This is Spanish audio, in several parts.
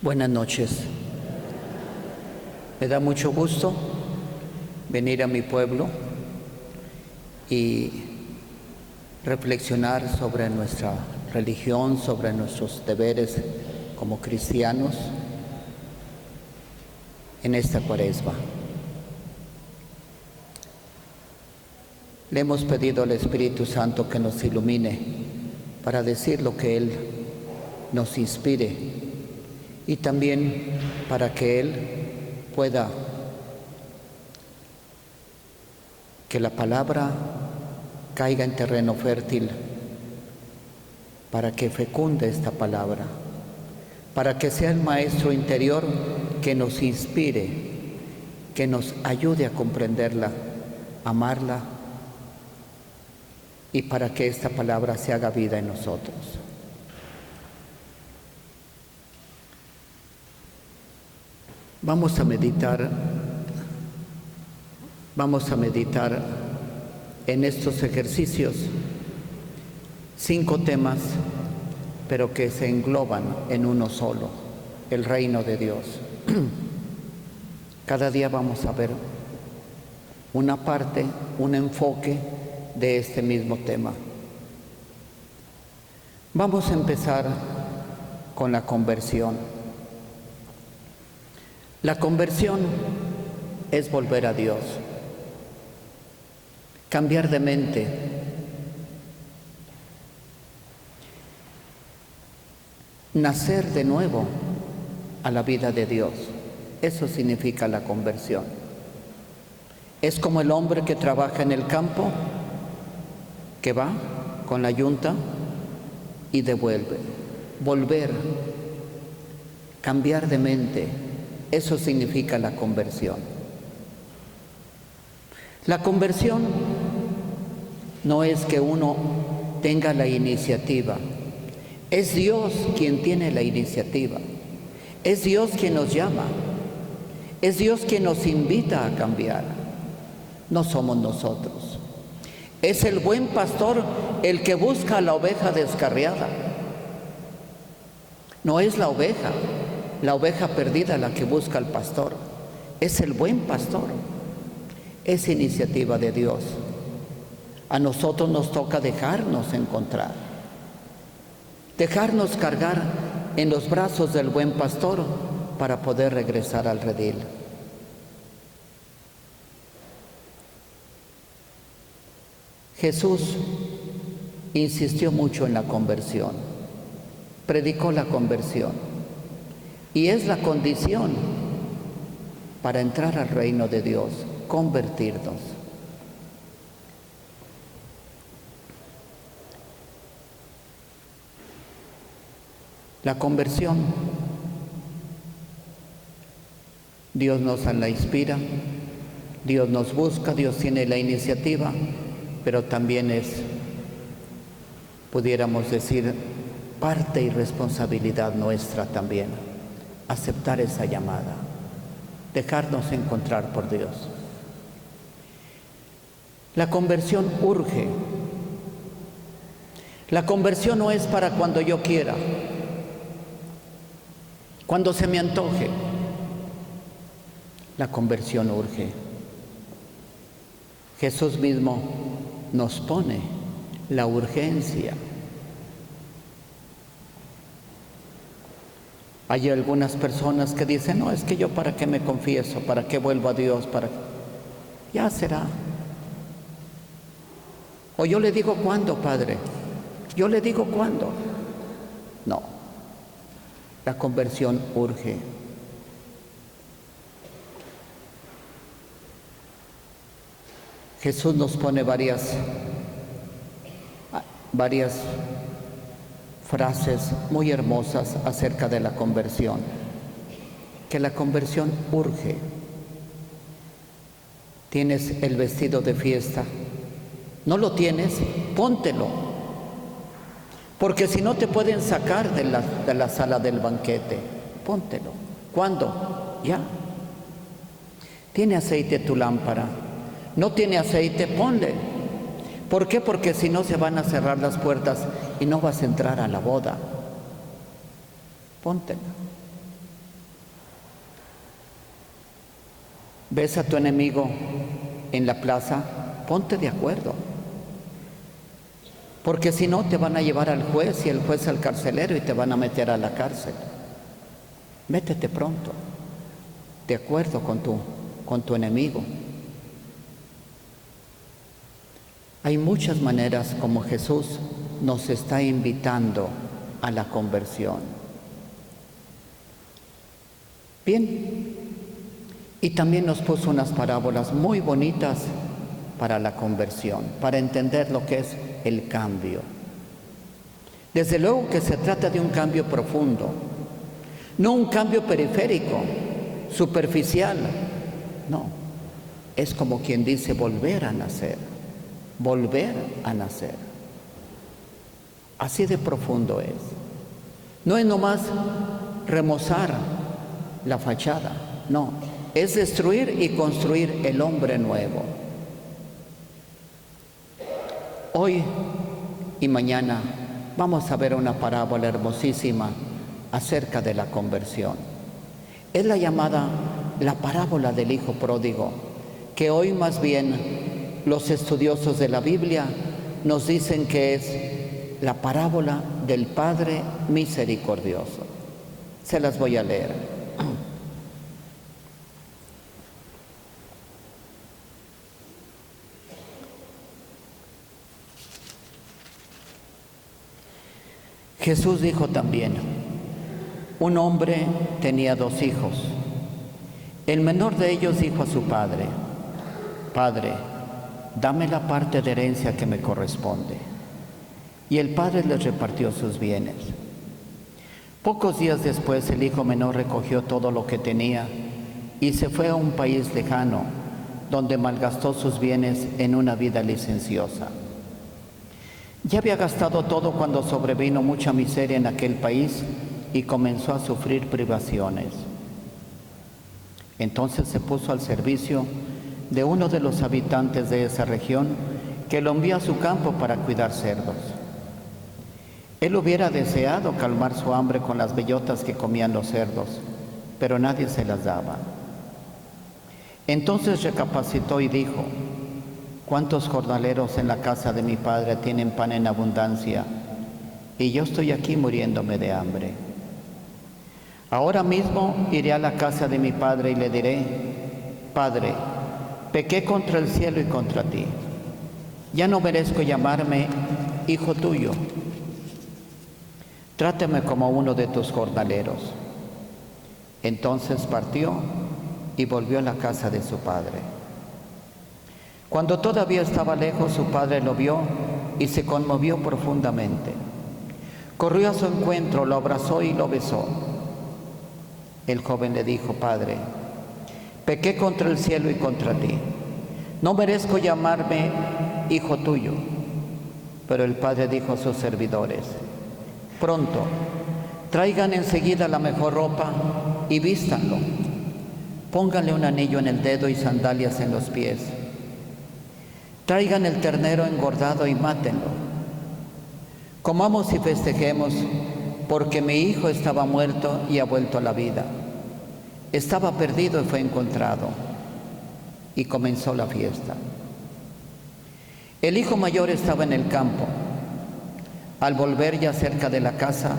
Buenas noches. Me da mucho gusto venir a mi pueblo y reflexionar sobre nuestra religión, sobre nuestros deberes como cristianos en esta Cuaresma. Le hemos pedido al Espíritu Santo que nos ilumine para decir lo que Él nos inspire y también para que Él pueda, que la palabra caiga en terreno fértil, para que fecunde esta palabra, para que sea el maestro interior que nos inspire, que nos ayude a comprenderla, amarla, y para que esta palabra se haga vida en nosotros. Vamos a meditar en estos ejercicios 5 temas, pero que se engloban en uno solo, el reino de Dios. Cada día vamos a ver una parte, un enfoque de este mismo tema. Vamos a empezar con la conversión. La conversión es volver a Dios, cambiar de mente, nacer de nuevo a la vida de Dios. Eso significa la conversión. Es como el hombre que trabaja en el campo, que va con la yunta y devuelve. Volver, cambiar de mente. Eso significa la conversión. La conversión no es que uno tenga la iniciativa. Es Dios quien tiene la iniciativa. Es Dios quien nos llama. Es Dios quien nos invita a cambiar. No somos nosotros. Es el buen pastor el que busca a la oveja descarriada. No es la oveja perdida la que busca al pastor. Es el buen pastor. Es iniciativa de Dios. A nosotros nos toca dejarnos encontrar, dejarnos cargar en los brazos del buen pastor para poder regresar al redil. Jesús insistió mucho en la conversión, predicó la conversión. Y es la condición para entrar al reino de Dios, convertirnos. La conversión, Dios nos la inspira, Dios nos busca, Dios tiene la iniciativa, pero también es, pudiéramos decir, parte y responsabilidad nuestra también. Aceptar esa llamada, dejarnos encontrar por Dios. La conversión urge. La conversión no es para cuando yo quiera, cuando se me antoje. La conversión urge. Jesús mismo nos pone la urgencia. Hay algunas personas que dicen, no, es que yo para qué me confieso, para qué vuelvo a Dios, ya será. O yo le digo cuándo, Padre, yo le digo cuándo. No, la conversión urge. Jesús nos pone varias frases muy hermosas acerca de la conversión, que la conversión urge. Tienes el vestido de fiesta, ¿no lo tienes? Póntelo, porque si no te pueden sacar de la sala del banquete. Póntelo. ¿Cuándo? Ya. ¿Tiene aceite tu lámpara? ¿No tiene aceite? Ponle. ¿Por qué? Porque si no se van a cerrar las puertas y no vas a entrar a la boda. Póntela. ves a tu enemigo en la plaza, ponte de acuerdo. Porque si no, te van a llevar al juez y el juez al carcelero y te van a meter a la cárcel. Métete pronto, de acuerdo con tu enemigo. Hay muchas maneras como Jesús nos está invitando a la conversión. Bien, y también nos puso unas parábolas muy bonitas para la conversión, para entender lo que es el cambio. Desde luego que se trata de un cambio profundo, no un cambio periférico, superficial, no, es como quien dice volver a nacer, volver a nacer. Así de profundo es. No es nomás remozar la fachada, no, es destruir y construir el hombre nuevo. Hoy y mañana vamos a ver una parábola hermosísima acerca de la conversión. Es la llamada la parábola del hijo pródigo, que hoy más bien los estudiosos de la Biblia nos dicen que es la parábola del Padre misericordioso. Se las voy a leer. Jesús dijo también, un hombre tenía 2 hijos. El menor de ellos dijo a su padre, Padre, dame la parte de herencia que me corresponde. Y el padre les repartió sus bienes. Pocos días después el hijo menor recogió todo lo que tenía y se fue a un país lejano, donde malgastó sus bienes en una vida licenciosa. Ya había gastado todo cuando sobrevino mucha miseria en aquel país y comenzó a sufrir privaciones. Entonces se puso al servicio de uno de los habitantes de esa región que lo envió a su campo para cuidar cerdos. Él hubiera deseado calmar su hambre con las bellotas que comían los cerdos, pero nadie se las daba. Entonces recapacitó y dijo, ¿cuántos jornaleros en la casa de mi padre tienen pan en abundancia y yo estoy aquí muriéndome de hambre? Ahora mismo iré a la casa de mi padre y le diré, Padre, pequé contra el cielo y contra ti. Ya no merezco llamarme hijo tuyo. Trátame como uno de tus jornaleros. Entonces partió y volvió a la casa de su padre. Cuando todavía estaba lejos, su padre lo vio y se conmovió profundamente. Corrió a su encuentro, lo abrazó y lo besó. El joven le dijo, Padre, pequé contra el cielo y contra ti. No merezco llamarme hijo tuyo. Pero el padre dijo a sus servidores, pronto, traigan enseguida la mejor ropa y vístanlo. Pónganle un anillo en el dedo y sandalias en los pies. Traigan el ternero engordado y mátenlo. Comamos y festejemos, porque mi hijo estaba muerto y ha vuelto a la vida. Estaba perdido y fue encontrado. Y comenzó la fiesta. El hijo mayor estaba en el campo. Al volver ya cerca de la casa,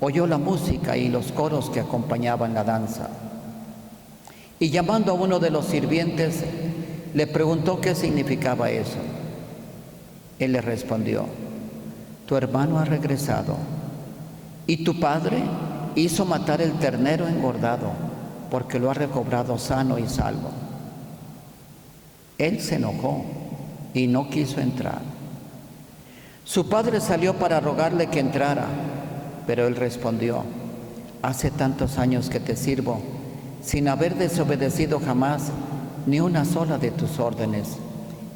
oyó la música y los coros que acompañaban la danza. Y llamando a uno de los sirvientes, le preguntó qué significaba eso. Él le respondió, tu hermano ha regresado y tu padre hizo matar el ternero engordado porque lo ha recobrado sano y salvo. Él se enojó y no quiso entrar. Su padre salió para rogarle que entrara, pero él respondió, hace tantos años que te sirvo, sin haber desobedecido jamás ni una sola de tus órdenes,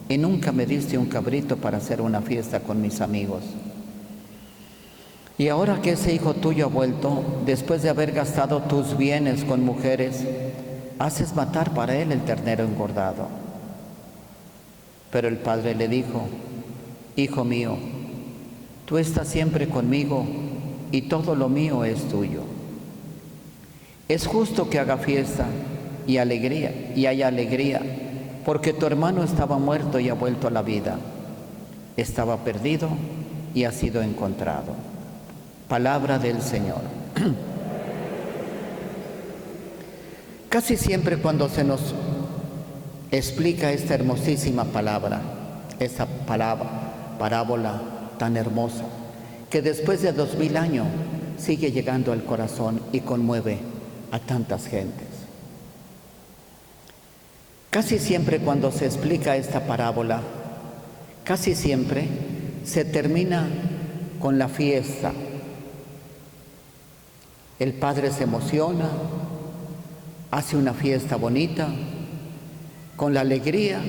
y nunca me diste un cabrito para hacer una fiesta con mis amigos. Y ahora que ese hijo tuyo ha vuelto, después de haber gastado tus bienes con mujeres, haces matar para él el ternero engordado. Pero el padre le dijo, hijo mío, tú estás siempre conmigo y todo lo mío es tuyo. Es justo que haga fiesta y alegría, y hay alegría, porque tu hermano estaba muerto y ha vuelto a la vida. Estaba perdido y ha sido encontrado. Palabra del Señor. Casi siempre cuando se nos explica esta hermosísima palabra, esa parábola tan hermosa, que después de 2000 años sigue llegando al corazón y conmueve a tantas gentes. Casi siempre cuando se explica esta parábola, casi siempre se termina con la fiesta. El padre se emociona, hace una fiesta bonita, con la alegría,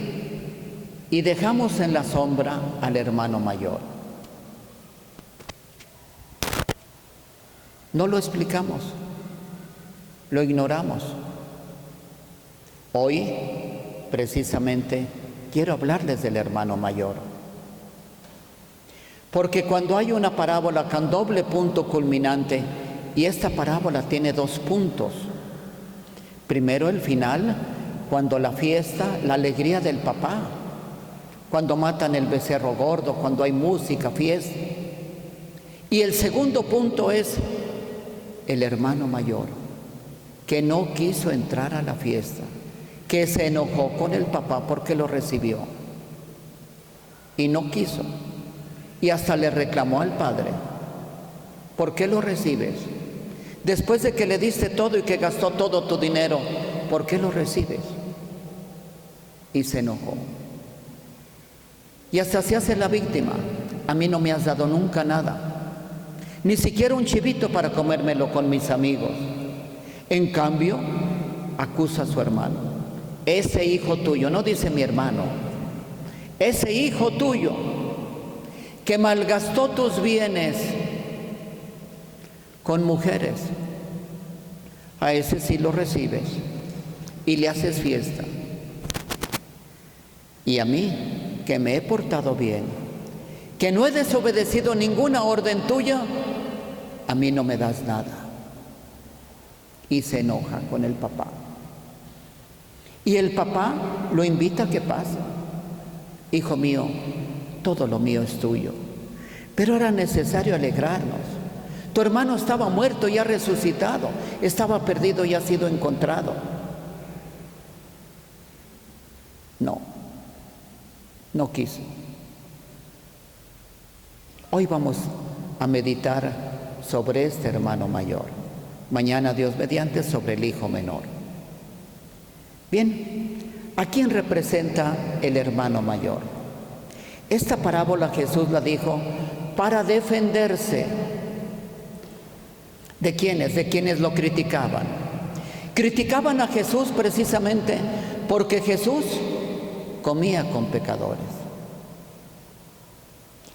y dejamos en la sombra al hermano mayor. No lo explicamos, lo ignoramos. Hoy, precisamente, quiero hablarles del hermano mayor. Porque cuando hay una parábola con doble punto culminante, y esta parábola tiene 2 puntos. Primero el final, cuando la fiesta, la alegría del papá, cuando matan el becerro gordo, cuando hay música, fiesta. Y el segundo punto es el hermano mayor, que no quiso entrar a la fiesta, que se enojó con el papá porque lo recibió y no quiso, y hasta le reclamó al padre: ¿por qué lo recibes? Después de que le diste todo y que gastó todo tu dinero, ¿por qué lo recibes? Y se enojó. Y hasta se hace la víctima: a mí no me has dado nunca nada, ni siquiera un chivito para comérmelo con mis amigos. En cambio, acusa a su hermano: ese hijo tuyo, no dice mi hermano, ese hijo tuyo que malgastó tus bienes con mujeres, a ese sí lo recibes y le haces fiesta. Y a mí, que me he portado bien, que no he desobedecido ninguna orden tuya, a mí no me das nada. Y se enoja con el papá. Y el papá lo invita a que pase. Hijo mío, todo lo mío es tuyo, pero era necesario alegrarnos. Tu hermano estaba muerto y ha resucitado, estaba perdido y ha sido encontrado. No quiso. Hoy vamos a meditar sobre este hermano mayor. Mañana, Dios mediante, sobre el hijo menor. Bien, ¿a quién representa el hermano mayor? Esta parábola Jesús la dijo para defenderse. ¿De quiénes? De quienes lo criticaban. Criticaban a Jesús precisamente porque Jesús comía con pecadores.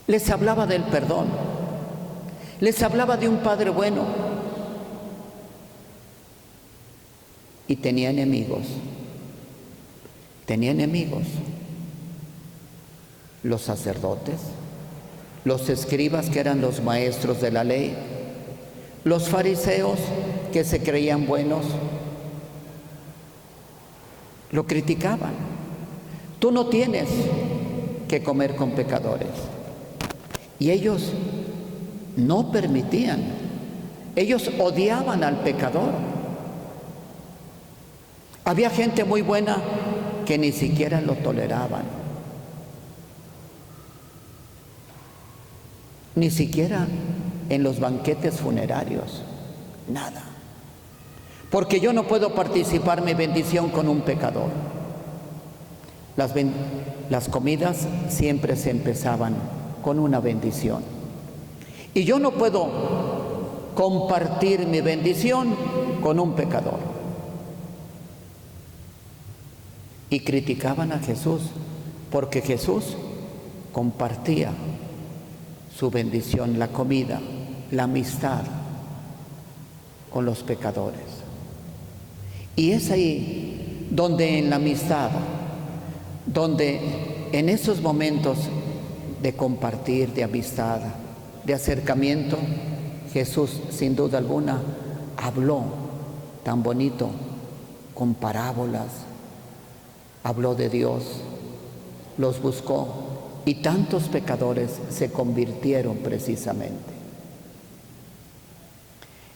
Les hablaba del perdón. Les hablaba de un Padre bueno. Y tenía enemigos. Tenía enemigos. Los sacerdotes, los escribas, que eran los maestros de la ley, los fariseos, que se creían buenos, lo criticaban. Tú no tienes que comer con pecadores. Y ellos no permitían, ellos odiaban al pecador. Había gente muy buena que ni siquiera lo toleraban. Ni siquiera en los banquetes funerarios, nada. Porque yo no puedo participar mi bendición con un pecador. Las comidas siempre se empezaban con una bendición. Y yo no puedo compartir mi bendición con un pecador. Y criticaban a Jesús porque Jesús compartía su bendición, la comida, la amistad con los pecadores. Y es ahí donde en la amistad, donde en esos momentos de compartir, de amistad, de acercamiento, Jesús sin duda alguna habló tan bonito con parábolas, habló de Dios, los buscó y tantos pecadores se convirtieron precisamente.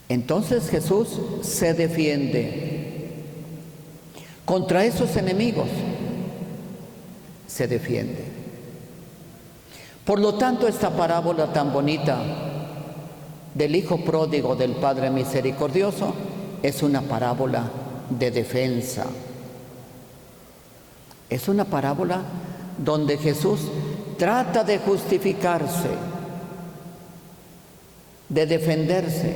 Entonces Jesús se defiende contra esos enemigos, se defiende. Por lo tanto, esta parábola tan bonita del hijo pródigo del Padre misericordioso es una parábola de defensa. Es una parábola donde Jesús trata de justificarse, de defenderse,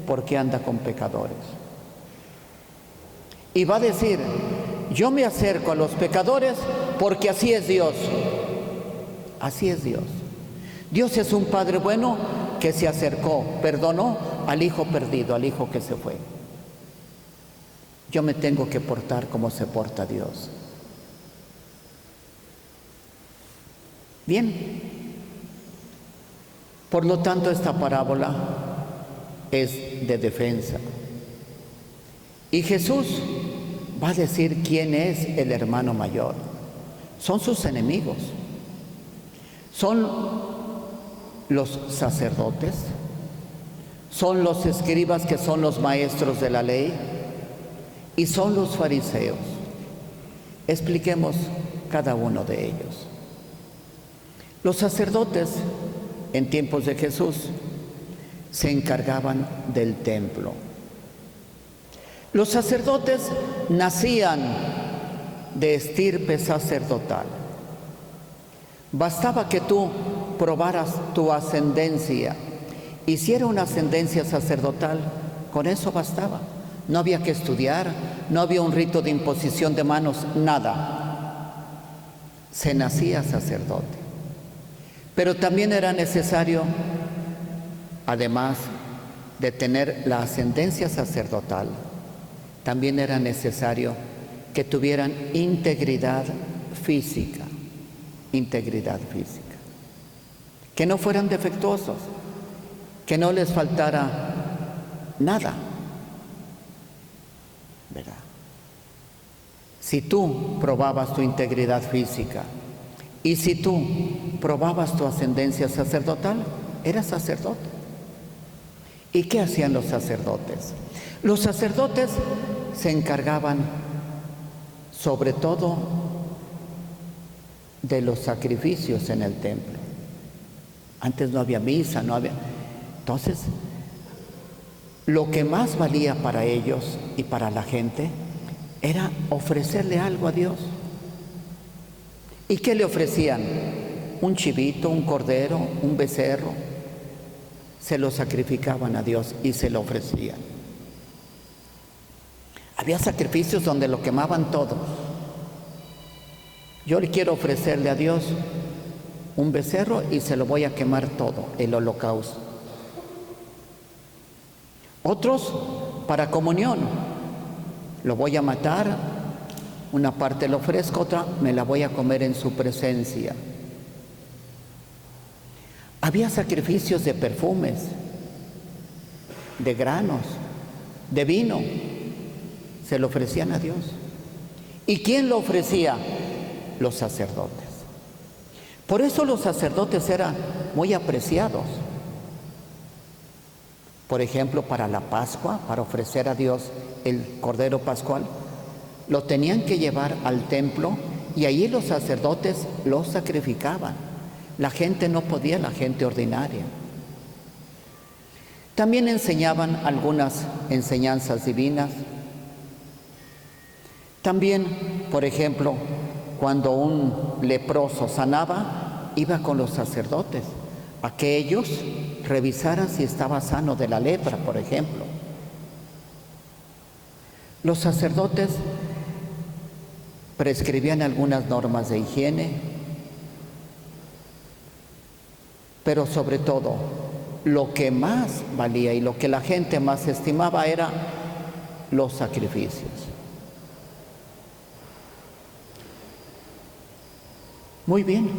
porque anda con pecadores. Y va a decir, yo me acerco a los pecadores porque así es Dios. Así es Dios. Dios es un Padre bueno que se acercó, perdonó al hijo perdido, al hijo que se fue. Yo me tengo que portar como se porta Dios. Bien. Por lo tanto, esta parábola es de defensa. Y Jesús va a decir quién es el hermano mayor. Son sus enemigos. Son los sacerdotes, son los escribas que son los maestros de la ley y son los fariseos. Expliquemos cada uno de ellos. Los sacerdotes en tiempos de Jesús se encargaban del templo. Los sacerdotes nacían de estirpe sacerdotal. Bastaba que tú probaras tu ascendencia, hiciera una ascendencia sacerdotal, con eso bastaba. No había que estudiar, no había un rito de imposición de manos, nada. Se nacía sacerdote. Pero también era necesario, además de tener la ascendencia sacerdotal, también era necesario que tuvieran integridad física. Integridad física, que no fueran defectuosos, que no les faltara nada, ¿verdad? Si tú probabas tu integridad física y si tú probabas tu ascendencia sacerdotal, eras sacerdote. ¿Y qué hacían los sacerdotes? Los sacerdotes se encargaban sobre todo de los sacrificios en el templo. Antes no había misa, no había. Entonces, lo que más valía para ellos y para la gente era ofrecerle algo a Dios. ¿Y qué le ofrecían? Un chivito, un cordero, un becerro. Se lo sacrificaban a Dios y se lo ofrecían. Había sacrificios donde lo quemaban todo. Yo le quiero ofrecerle a Dios un becerro y se lo voy a quemar todo, el holocausto. Otros para comunión, lo voy a matar, una parte lo ofrezco, otra me la voy a comer en su presencia. Había sacrificios de perfumes, de granos, de vino, se lo ofrecían a Dios. ¿Y quién lo ofrecía? Los sacerdotes. Por eso los sacerdotes eran muy apreciados. Por ejemplo, para la Pascua, para ofrecer a Dios el Cordero Pascual, lo tenían que llevar al templo y allí los sacerdotes lo sacrificaban. La gente no podía, la gente ordinaria. También enseñaban algunas enseñanzas divinas. También, por ejemplo, cuando un leproso sanaba, iba con los sacerdotes a que ellos revisaran si estaba sano de la lepra, por ejemplo. Los sacerdotes prescribían algunas normas de higiene, pero sobre todo, lo que más valía y lo que la gente más estimaba era los sacrificios. Muy bien.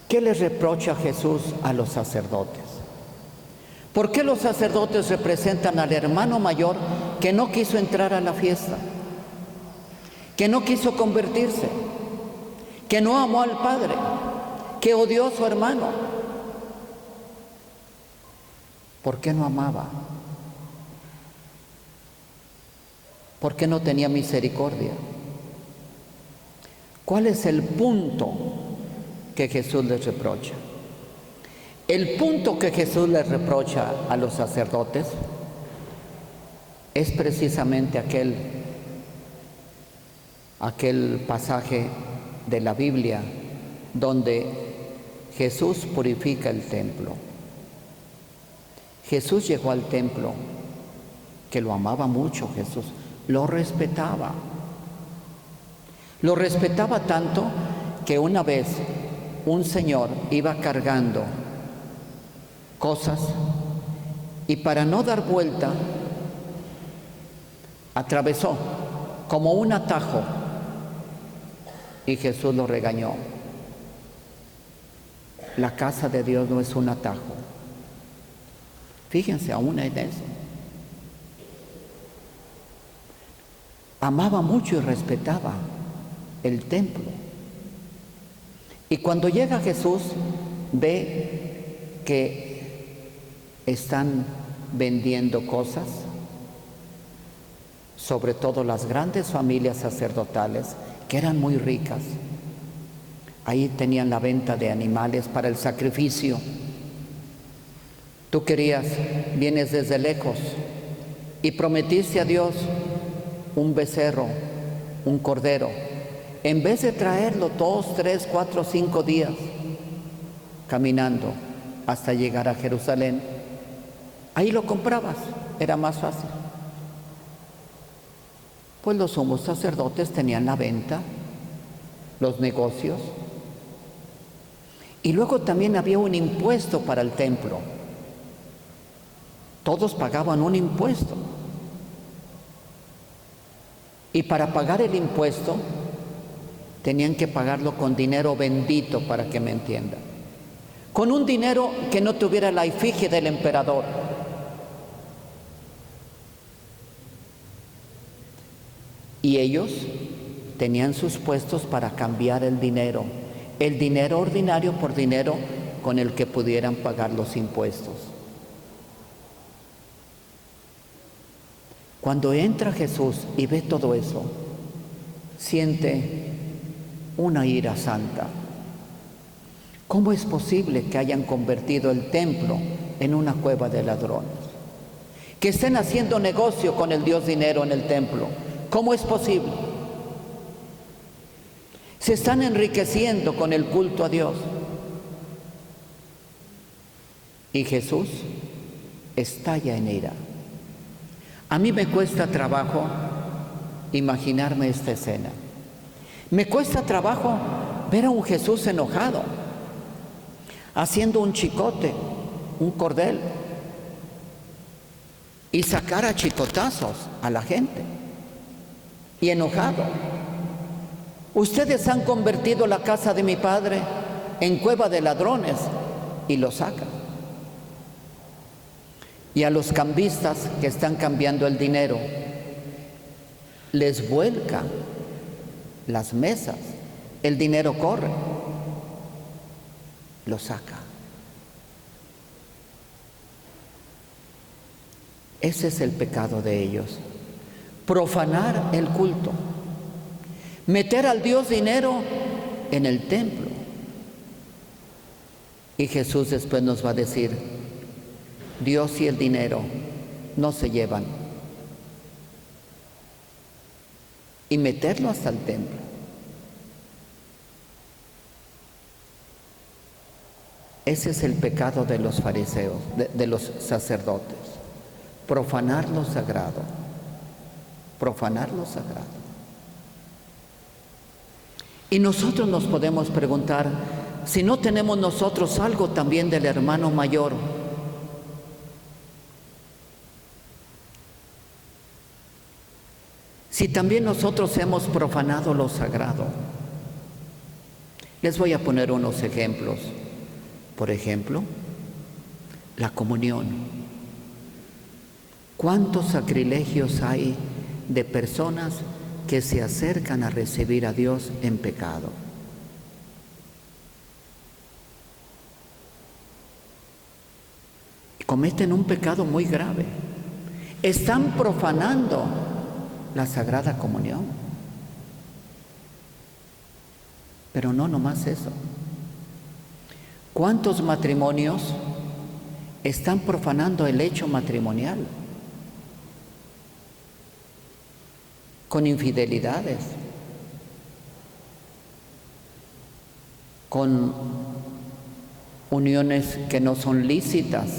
¿Qué les reprocha Jesús a los sacerdotes? ¿Por qué los sacerdotes representan al hermano mayor que no quiso entrar a la fiesta? Que no quiso convertirse, que no amó al Padre, que odió a su hermano. ¿Por qué no amaba? ¿Por qué no tenía misericordia? ¿Cuál es el punto que Jesús les reprocha? El punto que Jesús les reprocha a los sacerdotes es precisamente aquel pasaje de la Biblia donde Jesús purifica el templo. Jesús llegó al templo, que lo amaba mucho Jesús, lo respetaba. Lo respetaba tanto que una vez un señor iba cargando cosas y para no dar vuelta atravesó como un atajo y Jesús lo regañó. La casa de Dios no es un atajo. Fíjense aún en eso. Amaba mucho y respetaba el templo. Y cuando llega Jesús, ve que están vendiendo cosas, sobre todo las grandes familias sacerdotales, que eran muy ricas. Ahí tenían la venta de animales para el sacrificio. Tú vienes desde lejos y prometiste a Dios un becerro, un cordero. En vez de traerlo 2, 3, 4, 5 días caminando hasta llegar a Jerusalén, ahí lo comprabas, era más fácil. Pues los sumos sacerdotes tenían la venta, los negocios, y luego también había un impuesto para el templo. Todos pagaban un impuesto. Y para pagar el impuesto tenían que pagarlo con dinero bendito, para que me entiendan. Con un dinero que no tuviera la efigie del emperador. Y ellos tenían sus puestos para cambiar el dinero ordinario por dinero con el que pudieran pagar los impuestos. Cuando entra Jesús y ve todo eso, siente una ira santa. ¿Cómo es posible que hayan convertido el templo en una cueva de ladrones? Que estén haciendo negocio con el Dios dinero en el templo. ¿Cómo es posible? Se están enriqueciendo con el culto a Dios. Y Jesús estalla en ira. A mí me cuesta trabajo imaginarme esta escena. Me cuesta trabajo ver a un Jesús enojado, haciendo un chicote, un cordel, y sacar a chicotazos a la gente, y enojado. Ustedes han convertido la casa de mi padre en cueva de ladrones, y lo saca. Y a los cambistas que están cambiando el dinero, les vuelca las mesas, el dinero corre, lo saca. Ese es el pecado de ellos: profanar el culto, meter al Dios dinero en el templo. Y Jesús después nos va a decir: Dios y el dinero no se llevan. Y meterlo hasta el templo. Ese es el pecado de los fariseos, de los sacerdotes: profanar lo sagrado. Profanar lo sagrado. Y nosotros nos podemos preguntar si no tenemos nosotros algo también del hermano mayor. Si también nosotros hemos profanado lo sagrado. Les voy a poner unos ejemplos. Por ejemplo, la comunión. ¿Cuántos sacrilegios hay de personas que se acercan a recibir a Dios en pecado? Cometen un pecado muy grave. Están profanando la Sagrada Comunión. Pero no nomás eso. ¿Cuántos matrimonios están profanando el hecho matrimonial? Con infidelidades, con uniones que no son lícitas.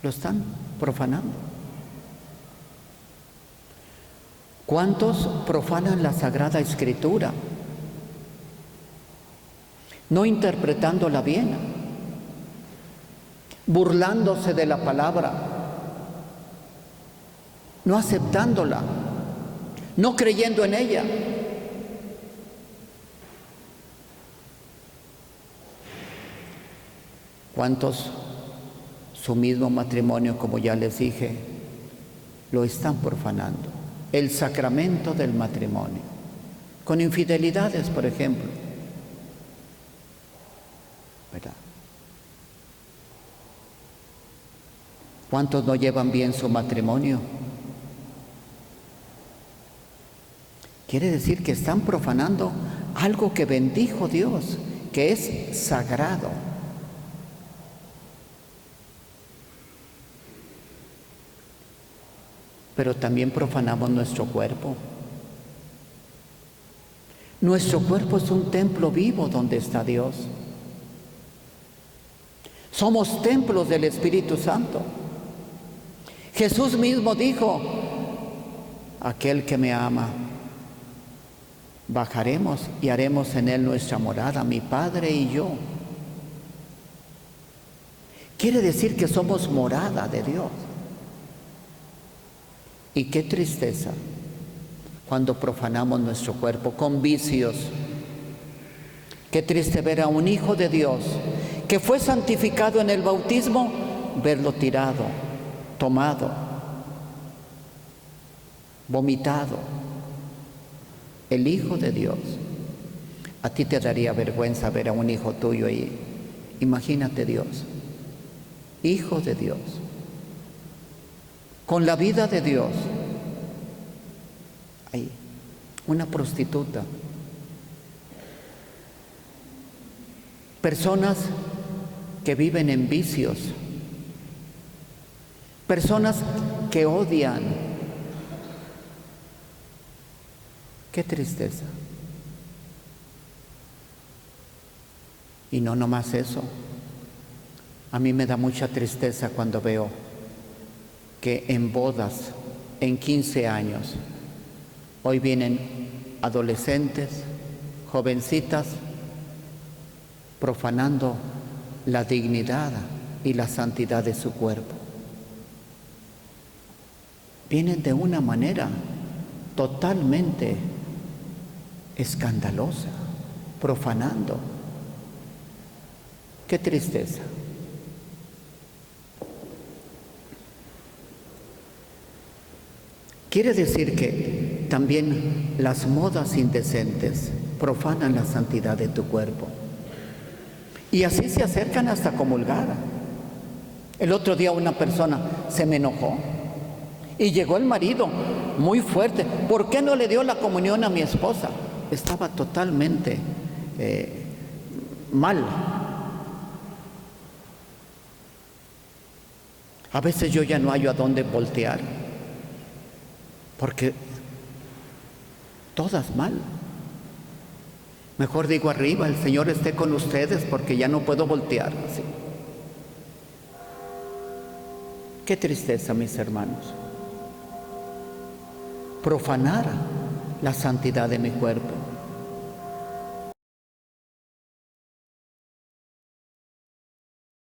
Lo están profanando. ¿Cuántos profanan la Sagrada Escritura? No interpretándola bien, burlándose de la palabra, no aceptándola, no creyendo en ella. ¿Cuántos su mismo matrimonio, como ya les dije, lo están profanando? El sacramento del matrimonio, con infidelidades, por ejemplo. ¿Verdad? ¿Cuántos no llevan bien su matrimonio? Quiere decir que están profanando algo que bendijo Dios, que es sagrado. Pero también profanamos nuestro cuerpo. Nuestro cuerpo es un templo vivo donde está Dios. Somos templos del Espíritu Santo. Jesús mismo dijo: aquel que me ama, bajaremos y haremos en él nuestra morada, mi Padre y yo. Quiere decir que somos morada de Dios. Y qué tristeza cuando profanamos nuestro cuerpo con vicios. Qué triste ver a un hijo de Dios que fue santificado en el bautismo, verlo tirado, tomado, vomitado. El Hijo de Dios. A ti te daría vergüenza ver a un hijo tuyo ahí. Imagínate Dios, Hijo de Dios, con la vida de Dios. Ahí, una prostituta. Personas que viven en vicios. Personas que odian. Qué tristeza. Y no nomás eso. A mí me da mucha tristeza cuando veo que en bodas, en 15 años, hoy vienen adolescentes, jovencitas, profanando la dignidad y la santidad de su cuerpo. Vienen de una manera totalmente escandalosa, profanando. Qué tristeza. Quiere decir que también las modas indecentes profanan la santidad de tu cuerpo. Y así se acercan hasta comulgar. El otro día una persona se me enojó y llegó el marido muy fuerte. ¿Por qué no le dio la comunión a mi esposa? Estaba totalmente mal. A veces yo ya no hallo a dónde voltear, porque todas mal. Mejor digo arriba, el Señor esté con ustedes, porque ya no puedo voltear así. Qué tristeza, mis hermanos. Profanar la santidad de mi cuerpo.